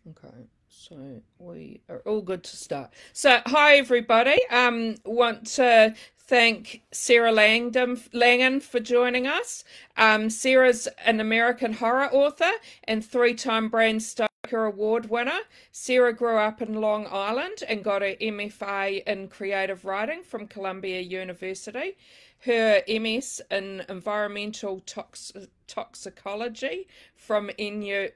Okay, so we are all good to start. So, hi everybody. Want to thank Sarah Langan for joining us. Sarah's an American horror author and three-time Bram Stoker Award winner. Sarah grew up in Long Island and got her MFA in creative writing from Columbia University. Her MS in environmental toxicology from NYU,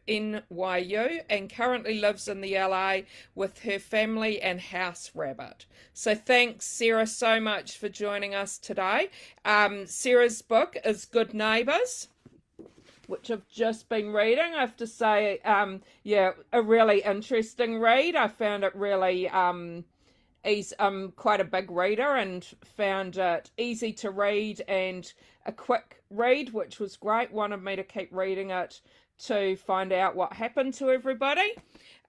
and currently lives in the LA with her family and house rabbit. So thanks, Sarah, so much for joining us today. Sarah's book is Good Neighbours, which I've just been reading. I have to say, yeah, a really interesting read. I found it really he's quite a big reader and found it easy to read and a quick read, which was great. Wanted me to keep reading it to find out what happened to everybody.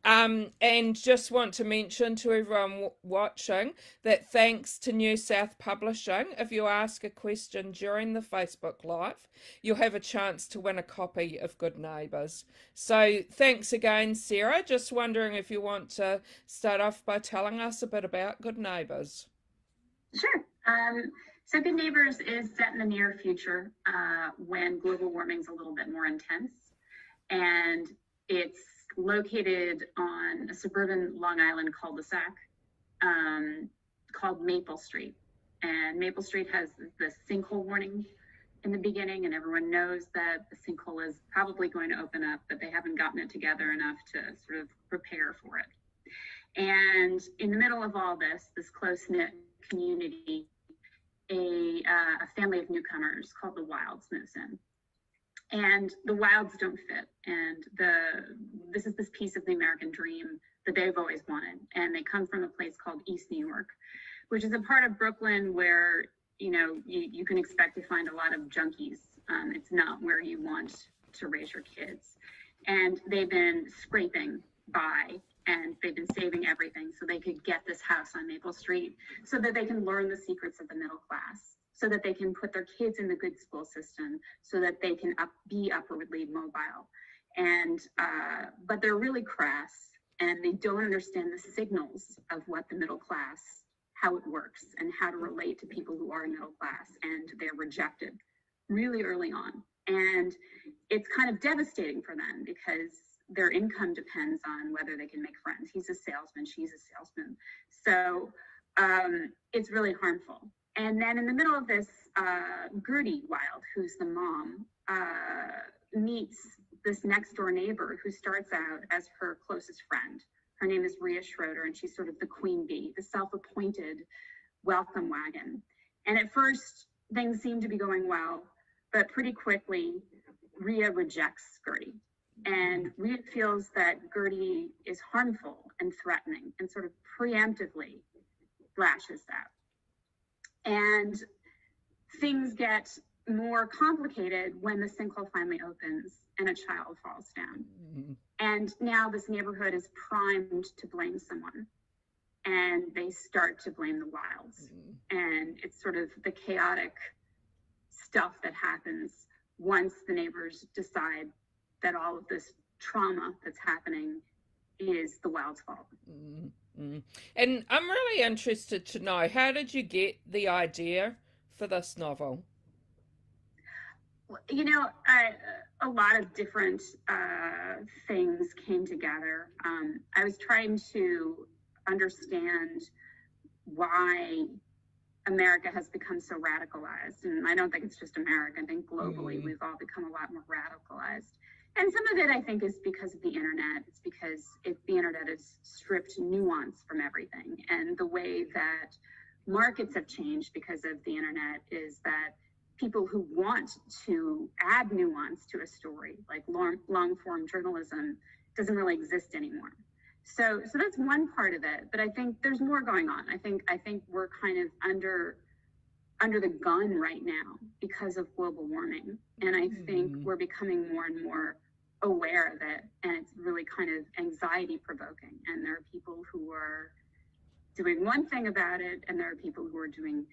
And just want to mention to everyone watching that thanks to New South Publishing, if you ask a question during the Facebook Live, you'll have a chance to win a copy of Good Neighbours. So thanks again, Sarah. Just wondering if you want to start off by telling us a bit about Good Neighbours. Sure. So Good Neighbours is set in the near future when global warming is a little bit more intense. And it's located on a suburban Long Island cul-de-sac called Maple Street. And Maple Street has the sinkhole warning in the beginning, and everyone knows that the sinkhole is probably going to open up, but they haven't gotten it together enough to sort of prepare for it. And in the middle of all this close-knit community, a family of newcomers called the Wilds moves in. And the Wilds don't fit. And this is this piece of the American dream that they've always wanted. And they come from a place called East New York, which is a part of Brooklyn where, you know, you can expect to find a lot of junkies. It's not where you want to raise your kids. And they've been scraping by and they've been saving everything so they could get this house on Maple Street so that they can learn the secrets of the middle class, so that they can put their kids in the good school system, so that they can be upwardly mobile. And but they're really crass and they don't understand the signals of what the middle class, how it works and how to relate to people who are middle class, and they're rejected really early on. And it's kind of devastating for them because their income depends on whether they can make friends. He's a salesman, she's a salesman. So it's really harmful. And then in the middle of this, Gertie Wild, who's the mom, meets this next door neighbor who starts out as her closest friend. Her name is Rhea Schroeder, and she's sort of the queen bee, the self-appointed welcome wagon. And at first, things seem to be going well, but pretty quickly, Rhea rejects Gertie. And Rhea feels that Gertie is harmful and threatening and sort of preemptively lashes out. And things get more complicated when the sinkhole finally opens and a child falls down. Mm-hmm. And now this neighborhood is primed to blame someone. And they start to blame the Wilds. Mm-hmm. And it's sort of the chaotic stuff that happens once the neighbors decide that all of this trauma that's happening is the Wilds' fault. Mm-hmm. And I'm really interested to know, how did you get the idea for this novel? You know, a lot of different things came together. I was trying to understand why America has become so radicalized. And I don't think it's just America. I think globally we've all become a lot more radicalized. And some of it, I think, is because of the internet. It's because the internet has stripped nuance from everything. And the way that markets have changed because of the internet is that people who want to add nuance to a story, like long-form journalism, doesn't really exist anymore. So that's one part of it. But I think there's more going on. I think we're kind of under the gun right now because of global warming. And I think we're becoming more and more aware of it. And it's really kind of anxiety provoking. And there are people who are doing one thing about it, and there are people who are doing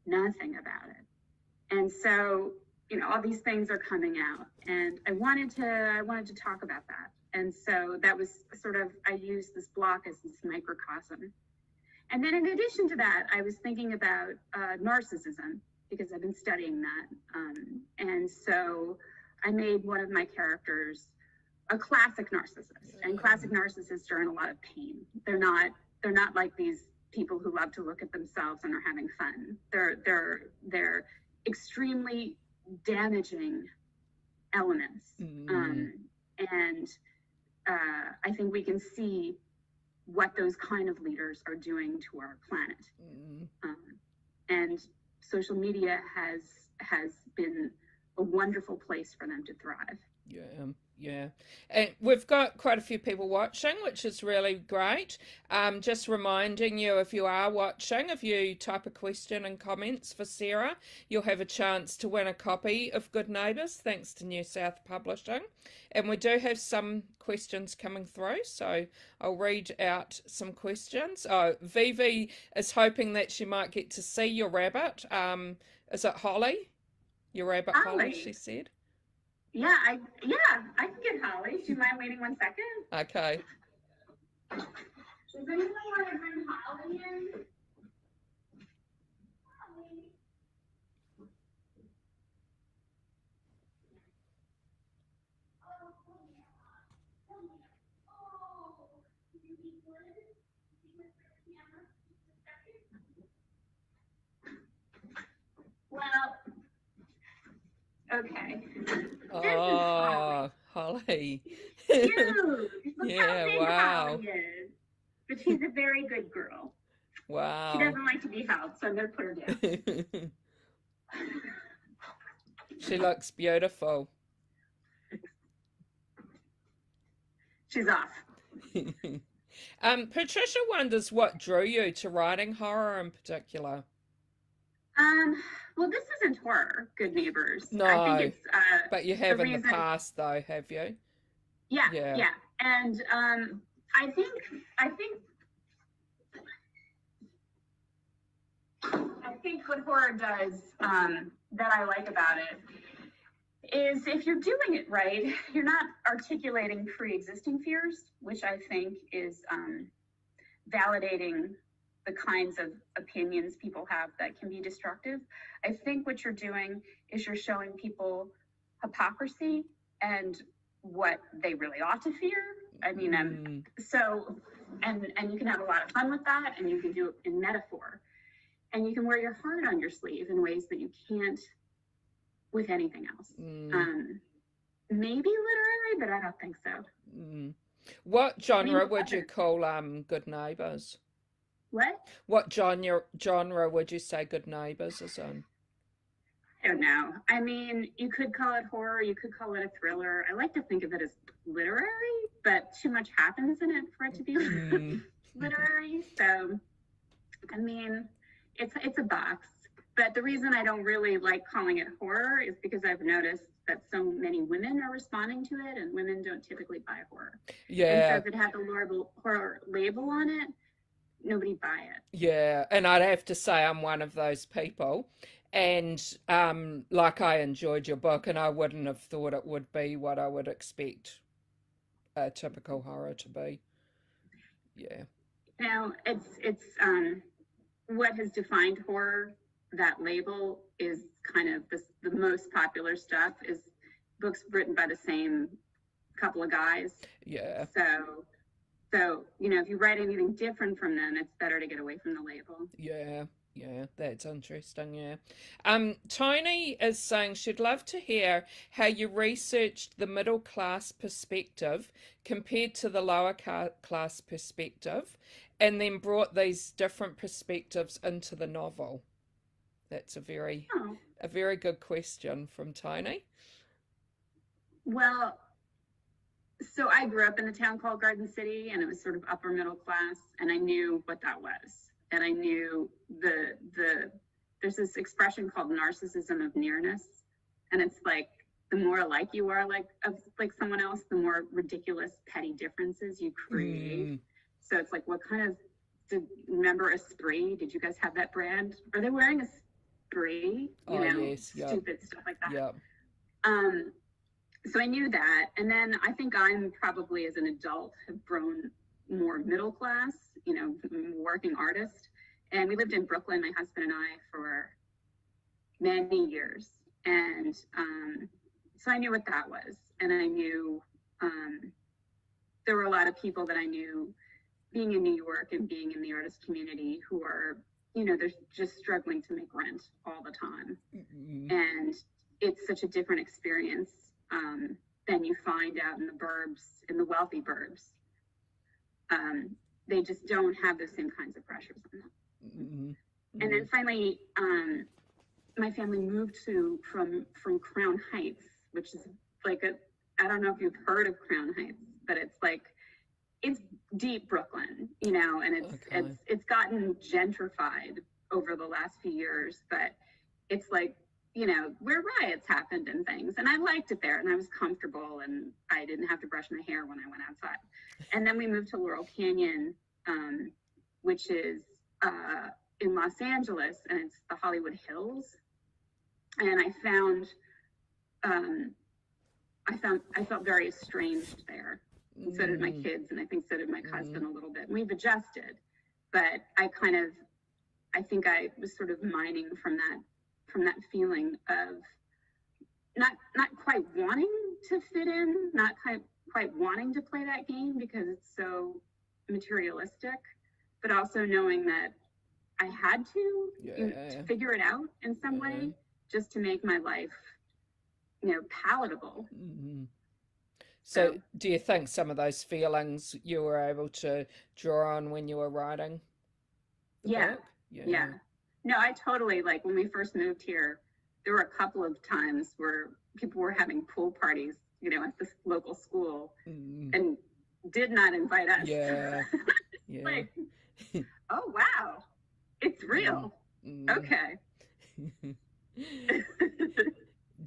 nothing about it. And so, you know, all these things are coming out, and I wanted to talk about that. And so that was sort of, I used this block as this microcosm. And then in addition to that, I was thinking about narcissism, because I've been studying that. And so I made one of my characters a classic narcissist. And classic narcissists are in a lot of pain. They're not like these people who love to look at themselves and are having fun. They're extremely damaging elements. And I think we can see what those kind of leaders are doing to our planet. And social media has been a wonderful place for them to thrive. Yeah. And we've got quite a few people watching, which is really great. Just reminding you, if you are watching, if you type a question in comments for Sarah, you'll have a chance to win a copy of Good Neighbours, thanks to New South Publishing. And we do have some questions coming through, so I'll read out some questions. Oh, Vivi is hoping that she might get to see your rabbit. Is it Holly? Your rabbit Holly, she said. Yeah, I can get Holly. Do you mind waiting 1 second? Okay. Does anyone want to bring Holly in? Holly. Well, okay. Oh, Holly. Cute. Yeah, wow. Holly is. But she's a very good girl. Wow. She doesn't like to be held, so I'm going to put her down. She looks beautiful. She's off. Patricia wonders what drew you to writing horror in particular. Well, this isn't horror, Good Neighbors. No, I think it's, but you have in the past, though, have you? Yeah. And I think what horror does that I like about it is if you're doing it right, you're not articulating pre-existing fears, which I think is validating the kinds of opinions people have that can be destructive. I think what you're doing is you're showing people hypocrisy and what they really ought to fear. I mean, so, and you can have a lot of fun with that, and you can do it in metaphor. And you can wear your heart on your sleeve in ways that you can't with anything else. Maybe literary, but I don't think so. What genre would you call Good Neighbours? What genre would you say Good Neighbours is in? I don't know. I mean, you could call it horror, you could call it a thriller. I like to think of it as literary, but too much happens in it for it to be literary. So, I mean, it's a box. But the reason I don't really like calling it horror is because I've noticed that so many women are responding to it, and women don't typically buy horror. Yeah. And so if it had the horror label on it, nobody buy it. Yeah, and I'd have to say I'm one of those people. And like, I enjoyed your book, and I wouldn't have thought it would be what I would expect a typical horror to be. Yeah. Now, it's what has defined horror, that label, is kind of the most popular stuff is books written by the same couple of guys. Yeah. So, you know, if you write anything different from them, it's better to get away from the label. Yeah, that's interesting, yeah. Tony is saying she'd love to hear how you researched the middle class perspective compared to the lower class perspective, and then brought these different perspectives into the novel. That's a very good question from Tony. Well, so I grew up in a town called Garden City, and it was sort of upper middle class, and I knew what that was. And I knew there's this expression called narcissism of nearness. And it's like, the more alike you are like someone else, the more ridiculous, petty differences you create. So it's like, what kind of, remember Esprit? Did you guys have that brand? Are they wearing Esprit? Yes, stupid stuff like that. Yeah. So I knew that. And then I think I'm probably as an adult have grown more middle class, you know, working artist. And we lived in Brooklyn, my husband and I, for many years. And so I knew what that was. And I knew there were a lot of people that I knew being in New York and being in the artist community who are, you know, they're just struggling to make rent all the time. Mm-hmm. And it's such a different experience than you find out in the burbs, in the wealthy burbs. They just don't have those same kinds of pressures on them. Mm-hmm. And then finally, my family moved from Crown Heights, which is like I don't know if you've heard of Crown Heights, but it's deep Brooklyn, you know, and it's gotten gentrified over the last few years, but it's like, you know, where riots happened and things. And I liked it there and I was comfortable and I didn't have to brush my hair when I went outside. And then we moved to Laurel Canyon, which is in Los Angeles, and it's the Hollywood Hills. And I felt very estranged there. And so did my kids, and I think so did my cousin a little bit. And we've adjusted, but I think I was sort of mining from that feeling of not quite wanting to fit in, not quite wanting to play that game because it's so materialistic, but also knowing that I had to figure it out in some way just to make my life, you know, palatable. Mm-hmm. So do you think some of those feelings you were able to draw on when you were writing the book? Yeah. No, I totally, like, when we first moved here, there were a couple of times where people were having pool parties, you know, at this local school and did not invite us. Yeah. Like, oh, wow. It's real. Okay.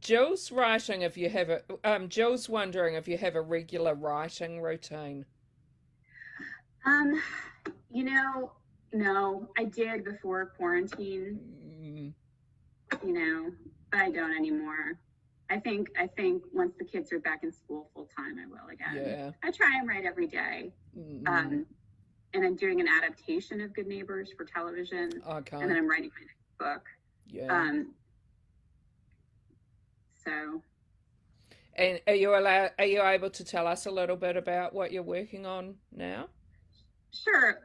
Jill's writing if you have Jill's wondering if you have a regular writing routine. You know, no, I did before quarantine. You know, but I don't anymore. I think once the kids are back in school full time, I will again. Yeah. I try and write every day. And I'm doing an adaptation of Good Neighbors for television. Okay. And then I'm writing my next book. Yeah. So. And are you able to tell us a little bit about what you're working on now? Sure.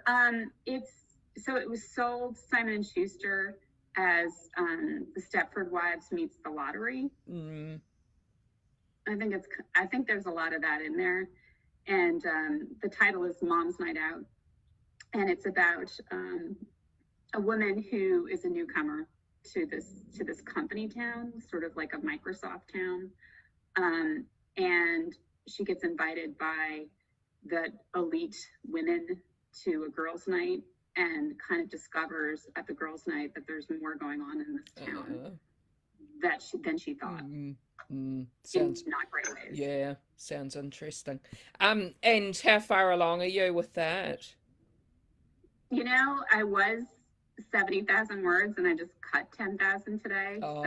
It was sold Simon and Schuster as the Stepford Wives meets the Lottery. I think there's a lot of that in there, and the title is Mom's Night Out, and it's about a woman who is a newcomer to this company town, sort of like a Microsoft town, and she gets invited by the elite women to a girls' night, and kind of discovers at the girls' night that there's more going on in this town than she thought. Sounds in not great ways. Yeah, sounds interesting. And how far along are you with that? You know, I was 70,000 words, and I just cut 10,000 today. Oh.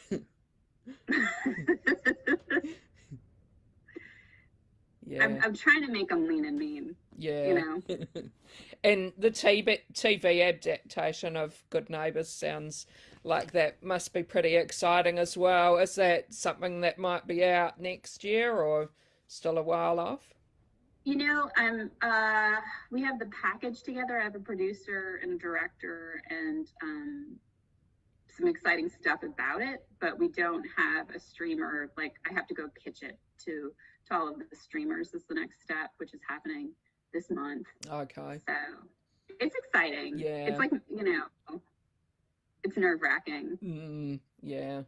So. Yeah. I'm trying to make them lean and mean. Yeah. You know. And the TV adaptation of Good Neighbors sounds like that must be pretty exciting as well. Is that something that might be out next year or still a while off? You know, we have the package together. I have a producer and a director and some exciting stuff about it, but we don't have a streamer. Like, I have to go pitch it to all of the streamers is the next step, which is happening this month. Okay. So it's exciting. Yeah. It's like, you know, it's nerve-wracking. Yeah.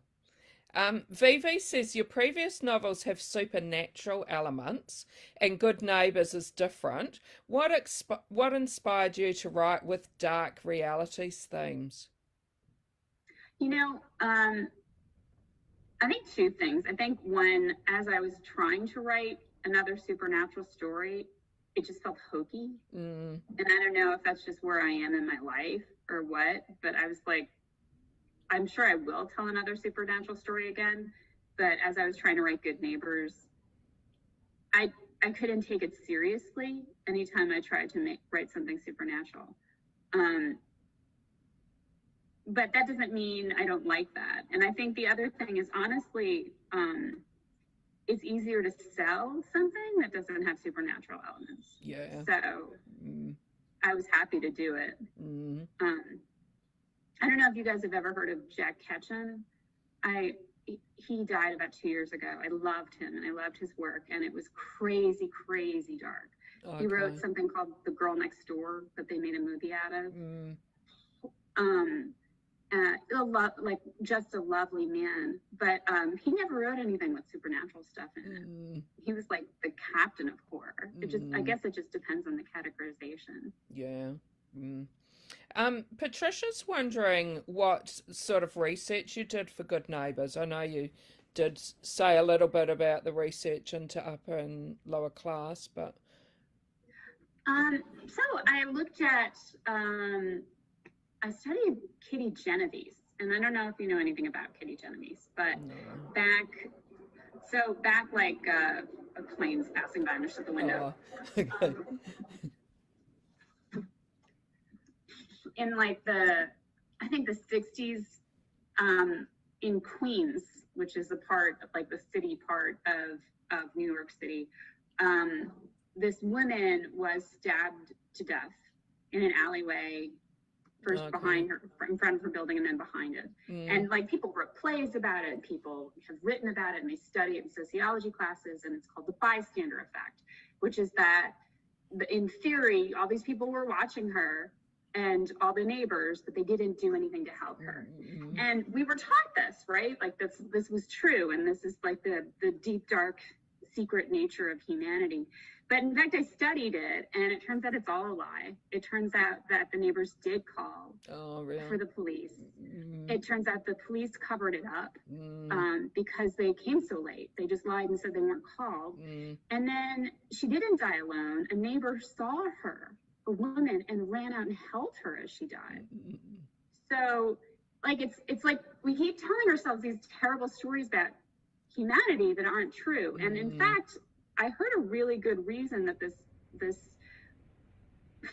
Vivi says your previous novels have supernatural elements and Good Neighbors is different. What inspired you to write with dark realities themes? You know, I think two things. I think one, as I was trying to write another supernatural story, it just felt hokey. And I don't know if that's just where I am in my life or what, but I was like, I'm sure I will tell another supernatural story again, but as I was trying to write Good Neighbors, I couldn't take it seriously anytime I tried to write something supernatural. But that doesn't mean I don't like that. And I think the other thing is, honestly, it's easier to sell something that doesn't have supernatural elements. Yeah. So I was happy to do it. I don't know if you guys have ever heard of Jack Ketchum. He died about 2 years ago. I loved him and I loved his work, and it was crazy, crazy dark. Okay. He wrote something called The Girl Next Door that they made a movie out of. Just a lovely man, but he never wrote anything with supernatural stuff in it. He was like the captain of horror. I guess it just depends on the categorization. Yeah. Patricia's wondering what sort of research you did for Good Neighbors. I know you did say a little bit about the research into upper and lower class, but so I looked at I studied Kitty Genovese, and I don't know if you know anything about Kitty Genovese, but back like planes passing by under the window. Okay. In like I think the 60s, in Queens, which is a part of like the city part of New York City, this woman was stabbed to death in an alleyway, first behind her, in front of her building, and then behind it. And like people wrote plays about it, people have written about it, and they study it in sociology classes, and it's called the bystander effect, which is that in theory, all these people were watching her and all the neighbors, but they didn't do anything to help her. And we were taught this, right? Like this was true, and this is like the deep, dark, secret nature of humanity. But in fact, I studied it, and it turns out it's all a lie. It turns out that the neighbors did call for the police. It turns out the police covered it up because they came so late. They just lied and said they weren't called. And then she didn't die alone. A neighbor saw her, a woman, and ran out and held her as she died. So, like, it's like we keep telling ourselves these terrible stories about humanity that aren't true. And in fact, I heard a really good reason that this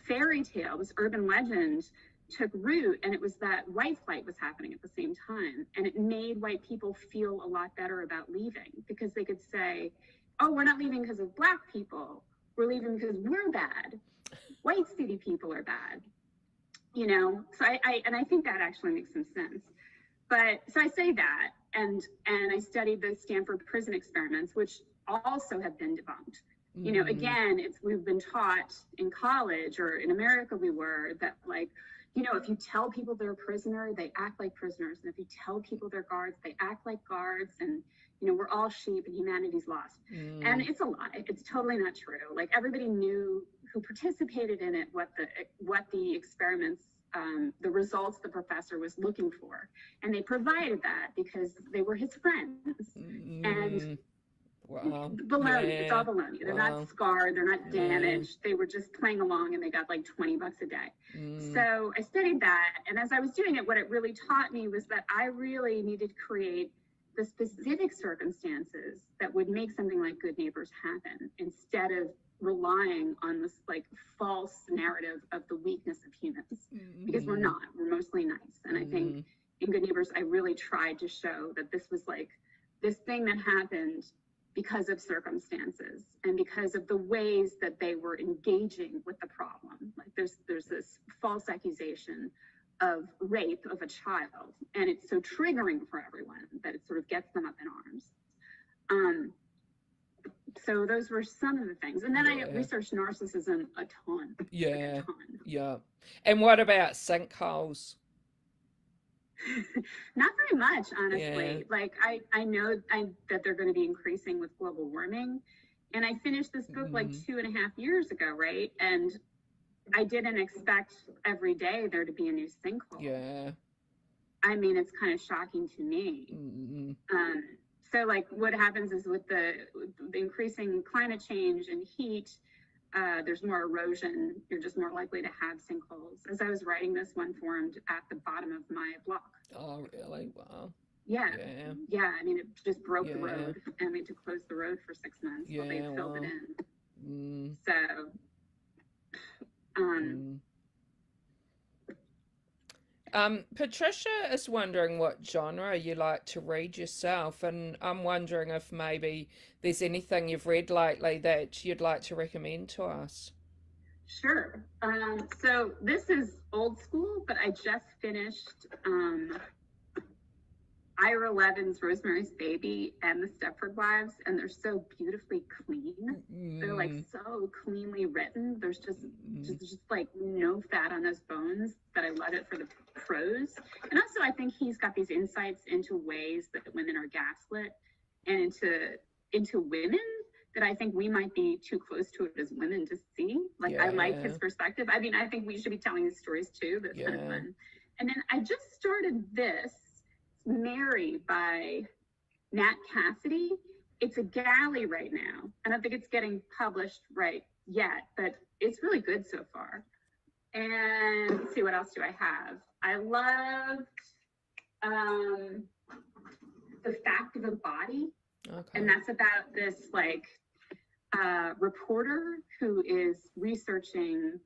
fairy tale, this urban legend, took root, and it was that white flight was happening at the same time, and it made white people feel a lot better about leaving, because they could say, oh, we're not leaving because of black people, we're leaving because we're bad, white city people are bad, you know. So I think that actually makes some sense. But so I say that, and I studied the Stanford prison experiments, which also have been debunked. You know, again, we've been taught in college, or in America we were, that like, you know, if you tell people they're a prisoner, they act like prisoners. And if you tell people they're guards, they act like guards. And, you know, we're all sheep and humanity's lost. And it's a lie. It's totally not true. Like, everybody knew who participated in it, what the experiments, the results the professor was looking for. And they provided that because they were his friends. And wow. Baloney. Yeah. It's all baloney. They're not scarred. They're not damaged. They were just playing along, and they got like $20 a day. So I studied that. And as I was doing it, what it really taught me was that I really needed to create the specific circumstances that would make something like Good Neighbors happen, instead of relying on this like false narrative of the weakness of humans, because we're not. We're mostly nice. And I think in Good Neighbors, I really tried to show that this was like this thing that happened because of circumstances and because of the ways that they were engaging with the problem. Like there's this false accusation of rape of a child, and it's so triggering for everyone that it sort of gets them up in arms. So those were some of the things. And then I researched narcissism a ton. Yeah. And what about sinkholes? Not very much, honestly. Like I know that they're going to be increasing with global warming, and I finished this book like 2.5 years ago, right? And I didn't expect every day there to be a new sinkhole. I mean, it's kind of shocking to me. So like what happens is with the increasing climate change and heat, there's more erosion. You're just more likely to have sinkholes. As I was writing this, one formed at the bottom of my block. Oh, really? Wow. Yeah, Yeah. yeah. I mean, it just broke the Yeah. road, and we had to close the road for 6 months while they Yeah. filled it Well. in. Mm, So, um, mm. Patricia is wondering what genre you like to read yourself, and I'm wondering if maybe there's anything you've read lately that you'd like to recommend to us. sure. So this is old school, but I just finished Ira Levin's Rosemary's Baby and The Stepford Wives, and they're so beautifully clean. They're like Mm, so cleanly written. There's mm, just like no fat on those bones, but I love it for the prose. And also I think he's got these insights into ways that women are gaslit and into women that I think we might be too close to it as women to see. Like I like yeah. his perspective. I mean, I think we should be telling these stories too, but it's kind of Yeah. fun. And then I just started this Mary by Nat Cassidy. It's a galley right now. I don't think it's getting published right yet, but it's really good so far. And let's see, what else do I have? I loved The Fact of a Body. Okay. And that's about this like reporter who is researching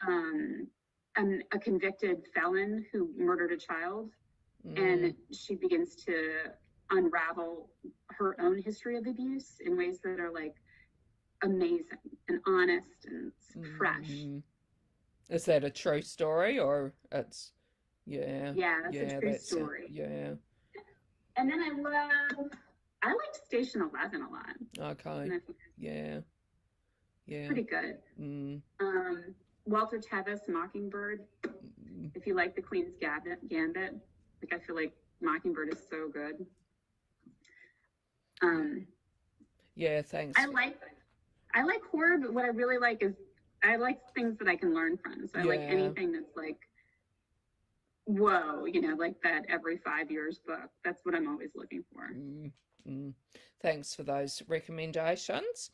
a convicted felon who murdered a child. And she begins to unravel her own history of abuse in ways that are like amazing and honest and fresh. Is that a true story or it's yeah. Yeah, that's a Yeah, true that's it. story. Yeah. And then I liked Station 11 a lot. Okay. Yeah. Yeah. Pretty good. Mm. Walter Tevis, Mockingbird. If you like the Queen's Gambit, like I feel like Mockingbird is so good. Yeah, thanks. I like horror, but what I really like is I like things that I can learn from. So I like anything that's like, whoa, like that every 5 years book. That's what I'm always looking for. Thanks for those recommendations.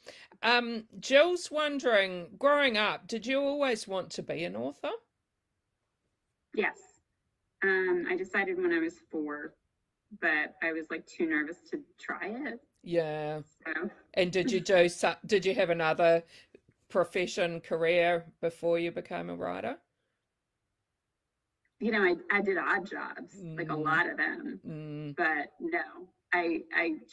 Jill's wondering, growing up, did you always want to be an author? Yes. I decided when I was 4, but I was like too nervous to try it. Yeah. So. And did you have another profession, career before you became a writer? I did odd jobs, like a lot of them, but no, I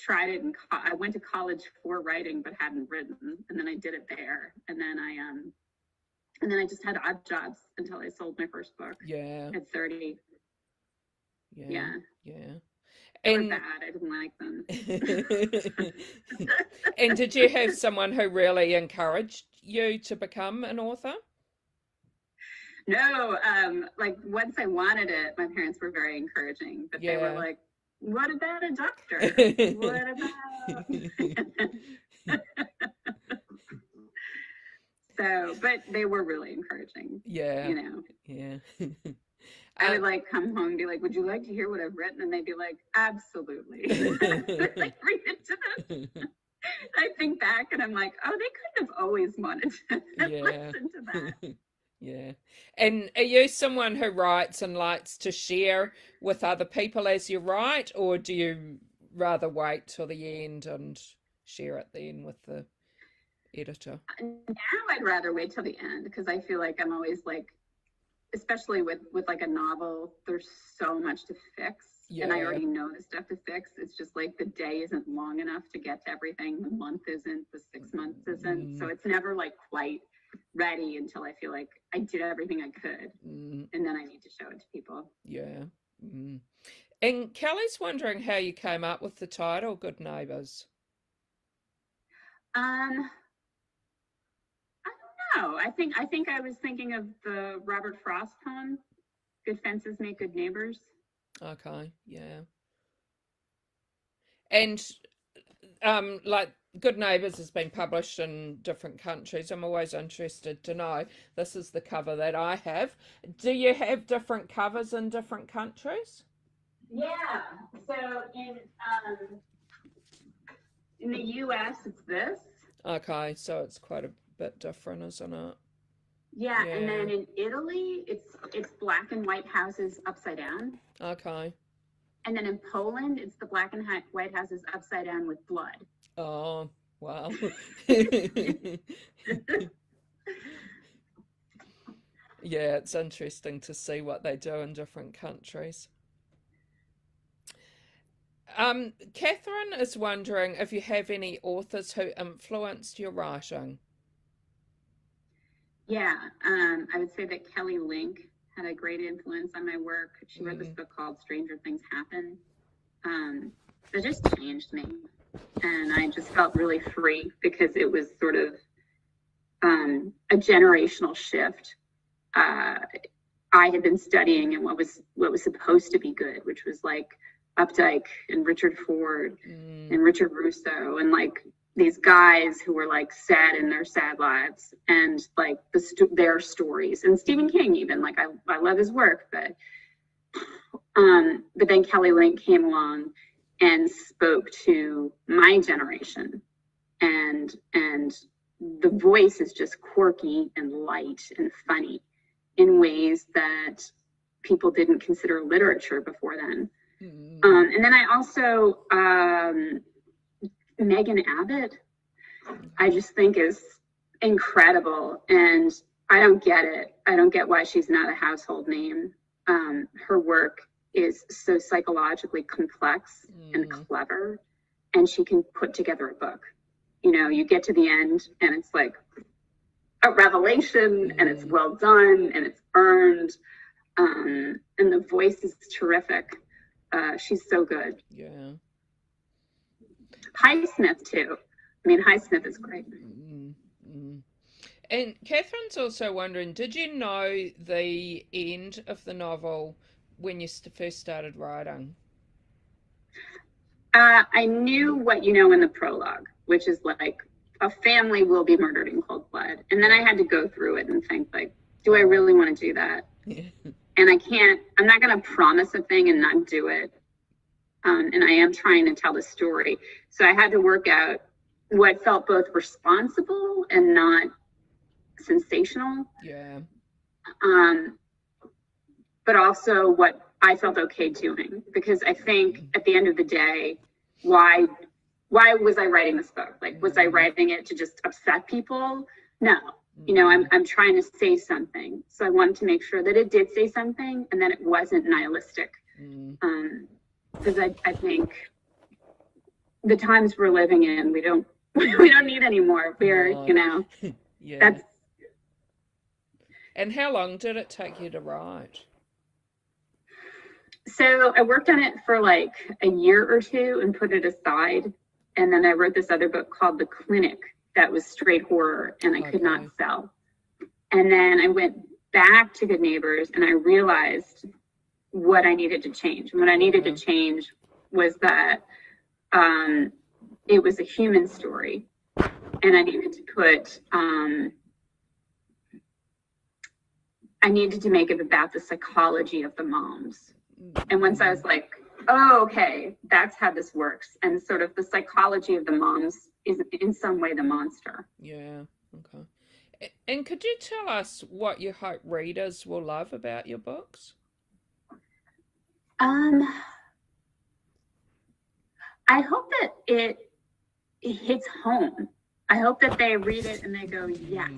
tried it I went to college for writing, but hadn't written. And then I did it there. And then I just had odd jobs until I sold my first book. Yeah. At 30. Yeah. They were bad. I didn't like them. And did you have someone who really encouraged you to become an author? No, like once I wanted it, my parents were very encouraging, but they were like, what about a doctor? What about? So, but they were really encouraging. Yeah. Yeah. I would like come home and be like, would you like to hear what I've written? And they'd be like, absolutely. Like, read it to them. I think back and I'm like, oh, they could have always wanted to listen to that. Yeah. And are you someone who writes and likes to share with other people as you write, or do you rather wait till the end and share it then with the editor? Now I'd rather wait till the end because I feel like I'm always like, especially with like a novel, there's so much to fix. And I already know the stuff to fix. It's just like the day isn't long enough to get to everything. The month isn't, the 6 months isn't. So it's never like quite ready until I feel like I did everything I could. And then I need to show it to people. Yeah. And Kelly's wondering how you came up with the title Good Neighbours. I don't know. I think I was thinking of the Robert Frost poem, Good Fences Make Good Neighbors. Okay, yeah. And like Good Neighbours has been published in different countries. I'm always interested to know. This is the cover that I have. Do you have different covers in different countries? Yeah. So in the US it's this. Okay, so it's quite a bit different, isn't it? Yeah, and then in Italy it's black and white houses upside down. Okay. And then in Poland, it's the black and white house is upside down with blood. Oh, wow. Yeah, it's interesting to see what they do in different countries. Catherine is wondering if you have any authors who influenced your writing. Yeah, I would say that Kelly Link had a great influence on my work. She wrote this book called Stranger Things Happen. That just changed me. And I just felt really free because it was sort of a generational shift. I had been studying in what was supposed to be good, which was like Updike and Richard Ford and Richard Russo and like these guys who were like sad in their sad lives and like their stories, and Stephen King even, like I love his work, but then Kelly Link came along and spoke to my generation, and the voice is just quirky and light and funny in ways that people didn't consider literature before then. And then I also, Megan Abbott, I just think is incredible. And I don't get it. I don't get why she's not a household name. Her work is so psychologically complex and clever, and she can put together a book. You know, you get to the end and it's like a revelation and it's well done and it's earned. And the voice is terrific. She's so good. Yeah. Highsmith too. I mean, Highsmith is great. And Catherine's also wondering, did you know the end of the novel when you first started writing? I knew what you know in the prologue, which is like a family will be murdered in cold blood. And then I had to go through it and think like, do I really want to do that? And I'm not going to promise a thing and not do it. And I am trying to tell the story. So I had to work out what felt both responsible and not sensational. Yeah. But also what I felt okay doing, because I think at the end of the day, why was I writing this book? Like, was I writing it to just upset people? No. You know, I'm trying to say something. So I wanted to make sure that it did say something and that it wasn't nihilistic. Because I think the times we're living in, we don't need any more. You know, yeah. That's. And how long did it take you to write? So I worked on it for like a year or two and put it aside. And then I wrote this other book called The Clinic that was straight horror, and I could not sell. And then I went back to Good Neighbors and I realized what I needed to change. And what I needed to change was that it was a human story. And I needed to put, I needed to make it about the psychology of the moms. And once I was like, oh, okay, that's how this works. And sort of the psychology of the moms is in some way the monster. Yeah, okay. And could you tell us what you hope readers will love about your books? I hope that it hits home. I hope that they read it and they go, yes,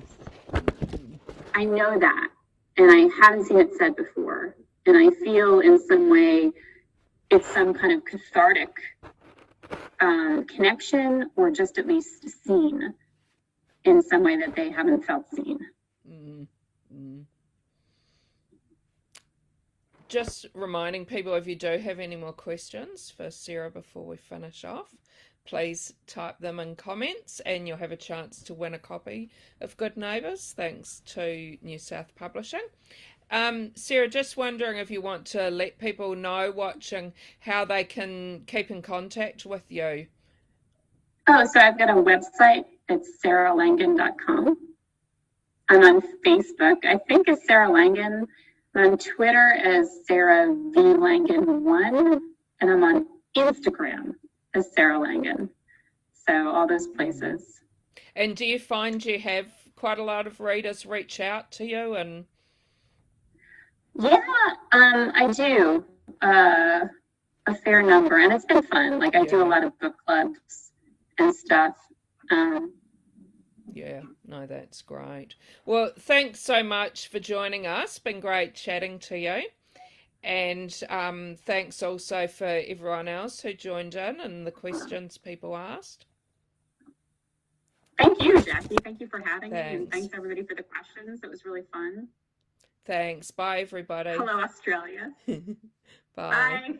I know that. And I haven't seen it said before. And I feel in some way it's some kind of cathartic connection, or just at least seen in some way that they haven't felt seen. Just reminding people, if you do have any more questions for Sarah before we finish off, please type them in comments and you'll have a chance to win a copy of Good Neighbours, thanks to New South Publishing. Sarah, just wondering if you want to let people know watching how they can keep in contact with you. Oh, so I've got a website. It's sarahlangan.com. I'm on Facebook, I think, as Sarah Langan. I'm on Twitter as Sarah V. Langan1. And I'm on Instagram as Sarah Langan. So all those places. And do you find you have quite a lot of readers reach out to you? And yeah, I do. a fair number, and it's been fun. Like I do a Yeah. lot of book clubs and stuff. Yeah, no, that's great. Well, thanks so much for joining us. Been great chatting to you. And thanks also for everyone else who joined in and the questions people asked. Thank you, Jackie. Thank you for having me, and Thanks. thanks everybody for the questions. It was really fun. Thanks. Bye, everybody. Hello, Australia. Bye. Bye.